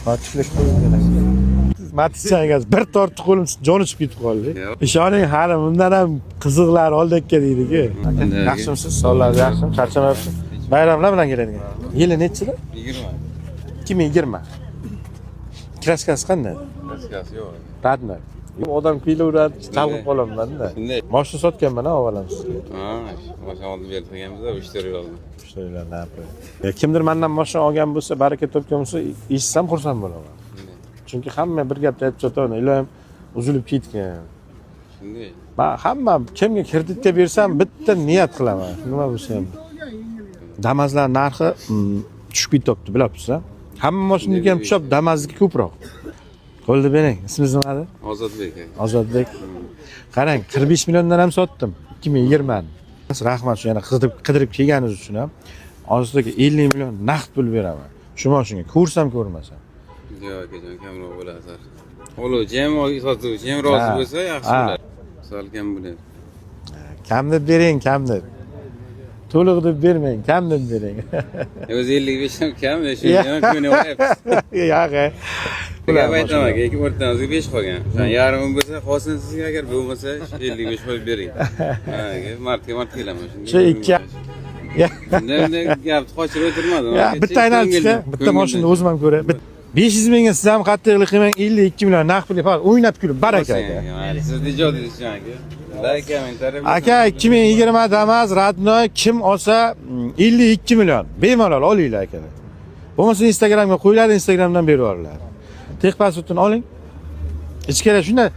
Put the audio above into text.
Tortishlik qo'ygan. Matichangiz bir tortib qo'lim joni chiqib ketib qoldi. Ishoning, hali bundan ham qiziqlar oldakka deydi-ku. Yaxshimisiz? Sog'lig'ingiz yaxshimi? Charchamayapsiz? Bayramlar bilan keladigan. Yili nechida? 20. 2020. Kraskasi qanday? Kraskasi yo'q. Radnoy. Odam kuylaveradi, chalg'ib qolaman-da. Shunday. Mashina sotganman avalan sizga. Ha, mashina olib berib qo'yganmiz-da, 3 to'rt yil oldi. Kimdir mendan mashina olgan bo'lsa, baraka topgan bo'lsa, eshitsam xursand bo'laman. Chunki hamma bir gapni aytib o'tadi, iloyim uzilib ketgan. Shunday. Men hamma kimga kreditga bersam bitta niyat qilaman. Nima bo'lsa ham. Damazlar narxi tushib ketyapti, bilasizmi? Hamma mashinaga ham tushib, Damazniki ko'proq. Qo'lda bering. Ismingiz nima edi? Ozodbek. Ozodbek. Qarang, 45 milliondan ham sotdim 2020 ni. Rahmat shu yana qidirib kelganingiz uchun ham. Hozirga 50 million naqd pul beraman. Shu mashinaga ko'rsam ko'rmasam. Yo'q, akajon, kamroq bo'ladi. Oluvchi ham sotuvchi ham rozi bo'lsa yaxshi bo'ladi. Sal kam bo'ladi. Kam deb bering, kam deb. To'liq deb bermang, kam deb bering. O'zi 55 ham kam, shu ham ko'ne olyapsiz. Yo'q. Gap aytaman, keyin o'rtamizga 5 qolgan. O'shan yarimi bo'lsa, qolsin sizga, agar bo'lmasa 55 qo'yib bering. Ha, martga kelaman shunday. Shu ikki Bunday gapni qochirib o'tirmadim. Bitta aylanishga, bitta mashina o'zim ham ko'ray. 500 mingga siz ham qattiqlik qilmang, 52 million naqd pul faqat o'ynab kulib baraka aka. Siz ijod edingiz aka. Like, kommentariy. Aka 2020 Damas Radnoy kim olsa 52 million bemalol olinglar aka. Bo'lmasa Instagramga qo'yiladi, Instagramdan berib yuboringlar. Texpasportini oling. Ichkari shunday